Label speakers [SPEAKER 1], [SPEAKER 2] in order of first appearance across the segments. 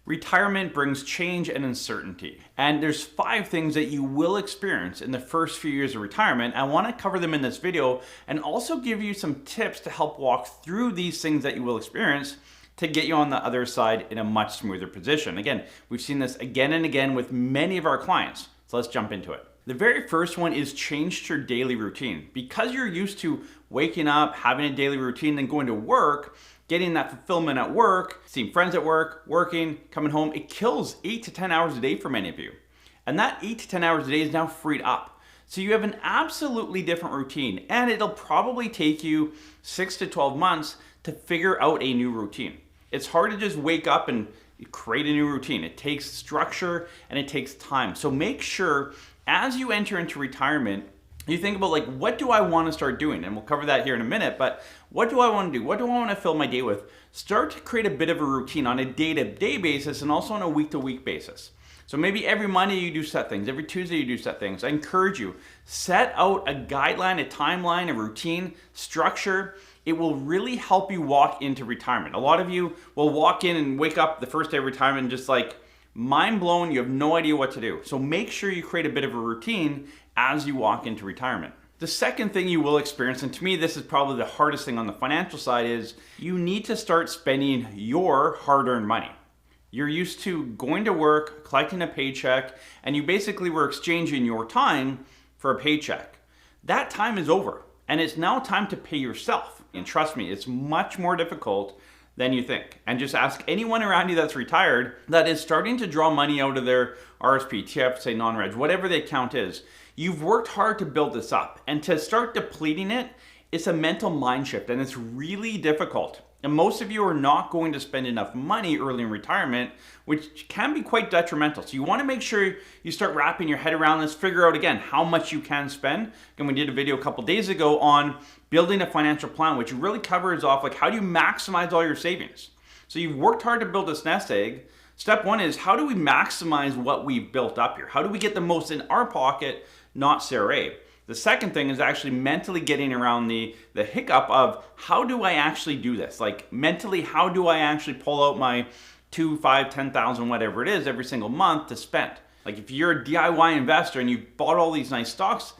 [SPEAKER 1] Retirement brings change and uncertainty, and there's 5 things that you will experience in the first few years of retirement. I want to cover them in this video and also give you some tips to help walk through these things that you will experience to get you on the other side in a much smoother position. Again, we've seen this again and again with many of our clients, so let's jump into it. The very first one is change your daily routine. Because you're used to waking up, having a daily routine, then going to work, getting that fulfillment at work, seeing friends at work, working, coming home, it kills 8 to 10 hours a day for many of you. And that 8 to 10 hours a day is now freed up. So you have an absolutely different routine, and it'll probably take you 6 to 12 months to figure out a new routine. It's hard to just wake up and create a new routine. It takes structure and it takes time. So make sure as you enter into retirement, you think about, like, what do I want to start doing? And we'll cover that here in a minute, but what do I want to do? What do I want to fill my day with? Start to create a bit of a routine on a day-to-day basis and also on a week-to-week basis. So maybe every Monday you do set things, every Tuesday you do set things. I encourage you, set out a guideline, a timeline, a routine, structure. It will really help you walk into retirement. A lot of you will walk in and wake up the first day of retirement and just like mind blown, you have no idea what to do. So make sure you create a bit of a routine as you walk into retirement. The second thing you will experience, and to me this is probably the hardest thing on the financial side, is you need to start spending your hard-earned money. You're used to going to work, collecting a paycheck, and you basically were exchanging your time for a paycheck. That time is over, and it's now time to pay yourself. And trust me, it's much more difficult than you think. And just ask anyone around you that's retired that is starting to draw money out of their RSP, TFSA, non-reg, whatever the account is. You've worked hard to build this up, and to start depleting it, it's a mental mind shift, and it's really difficult. And most of you are not going to spend enough money early in retirement, which can be quite detrimental. So you want to make sure you start wrapping your head around this, figure out again how much you can spend. And we did a video a couple days ago on building a financial plan, which really covers off like how do you maximize all your savings. So you've worked hard to build this nest egg. Step 1 is, how do we maximize what we've built up here? How do we get the most in our pocket, not CRA? The second thing is actually mentally getting around the hiccup of, how do I actually do this? Like mentally, how do I actually pull out my 2, 5, 10,000, whatever it is every single month to spend? Like if you're a DIY investor and you bought all these nice stocks,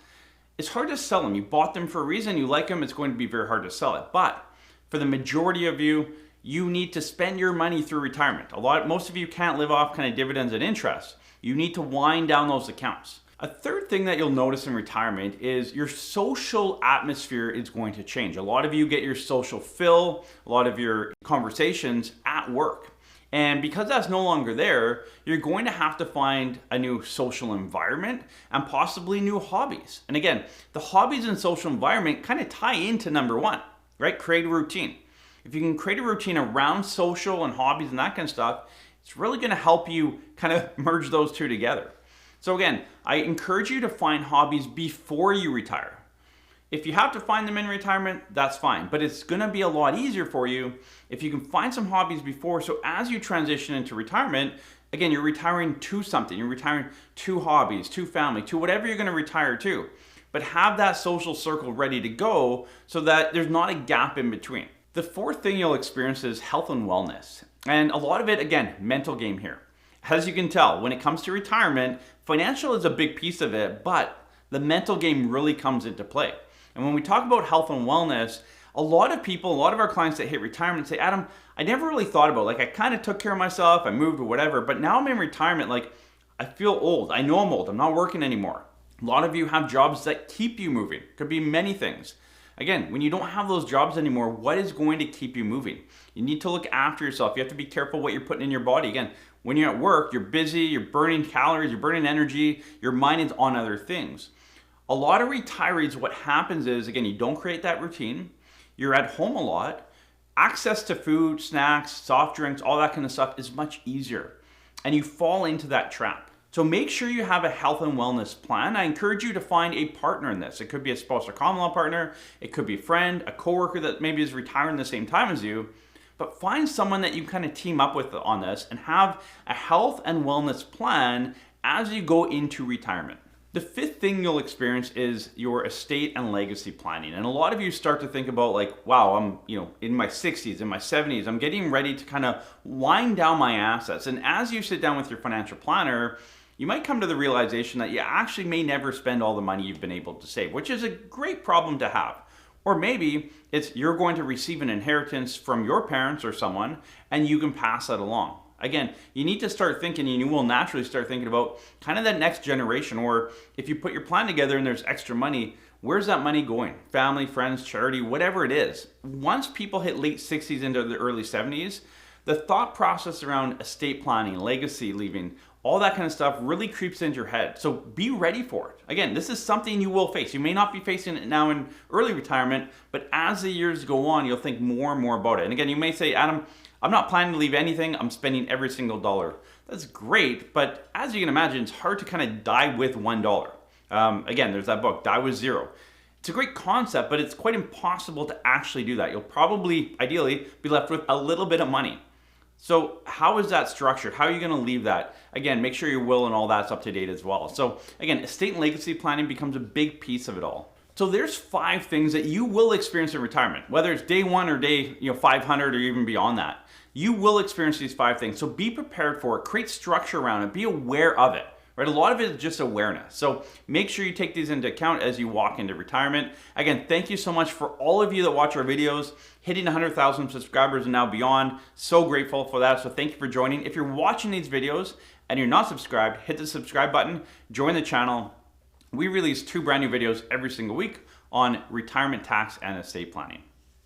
[SPEAKER 1] it's hard to sell them. You bought them for a reason, you like them, it's going to be very hard to sell it. But for the majority of you, you need to spend your money through retirement. Most of you can't live off kind of dividends and interest. You need to wind down those accounts. A third thing that you'll notice in retirement is your social atmosphere is going to change. A lot of you get your social fill, a lot of your conversations at work. And because that's no longer there, you're going to have to find a new social environment and possibly new hobbies. And again, the hobbies and social environment kind of tie into number 1, right? Create a routine. If you can create a routine around social and hobbies and that kind of stuff, it's really going to help you kind of merge those two together. So again, I encourage you to find hobbies before you retire. If you have to find them in retirement, that's fine, but it's going to be a lot easier for you if you can find some hobbies before. So as you transition into retirement, again, you're retiring to something. You're retiring to hobbies, to family, to whatever you're going to retire to. But have that social circle ready to go so that there's not a gap in between. The fourth thing you'll experience is health and wellness. And a lot of it, again, mental game here. As you can tell, when it comes to retirement, financial is a big piece of it, but the mental game really comes into play. And when we talk about health and wellness, a lot of people, a lot of our clients that hit retirement say, Adam, I never really thought about it. Like I kind of took care of myself, I moved or whatever, but now I'm in retirement, like I feel old. I know I'm old, I'm not working anymore. A lot of you have jobs that keep you moving. Could be many things. Again, when you don't have those jobs anymore, what is going to keep you moving? You need to look after yourself. You have to be careful what you're putting in your body. Again, when you're at work, you're busy, you're burning calories, you're burning energy, your mind is on other things. A lot of retirees, what happens is, again, you don't create that routine. You're at home a lot. Access to food, snacks, soft drinks, all that kind of stuff is much easier. And you fall into that trap. So make sure you have a health and wellness plan. I encourage you to find a partner in this. It could be a spouse or common law partner. It could be a friend, a coworker that maybe is retiring the same time as you. But find someone that you kind of team up with on this and have a health and wellness plan as you go into retirement. The fifth thing you'll experience is your estate and legacy planning. And a lot of you start to think about like, wow, I'm, in my 60s, in my 70s, I'm getting ready to kind of wind down my assets. And as you sit down with your financial planner, you might come to the realization that you actually may never spend all the money you've been able to save, which is a great problem to have. Or maybe it's you're going to receive an inheritance from your parents or someone, and you can pass that along. Again, you need to start thinking, and you will naturally start thinking about kind of that next generation, or if you put your plan together and there's extra money, where's that money going? Family, friends, charity, whatever it is. Once people hit late 60s into the early 70s, the thought process around estate planning, legacy leaving, all that kind of stuff really creeps into your head. So be ready for it. Again, this is something you will face. You may not be facing it now in early retirement, but as the years go on, you'll think more and more about it. And again, you may say, Adam, I'm not planning to leave anything. I'm spending every single dollar. That's great, but as you can imagine, it's hard to kind of die with $1. Again, there's that book, Die With Zero. It's a great concept, but it's quite impossible to actually do that. You'll probably, ideally, be left with a little bit of money. So how is that structured? How are you going to leave that? Again, make sure your will and all that's up to date as well. So again, estate and legacy planning becomes a big piece of it all. So there's 5 things that you will experience in retirement, whether it's day 1 or day 500 or even beyond that. You will experience these 5 things. So be prepared for it. Create structure around it. Be aware of it. Right? A lot of it is just awareness. So make sure you take these into account as you walk into retirement. Again, thank you so much for all of you that watch our videos. Hitting 100,000 subscribers and now beyond. So grateful for that. So thank you for joining. If you're watching these videos and you're not subscribed, hit the subscribe button. Join the channel. We release 2 brand new videos every single week on retirement tax and estate planning.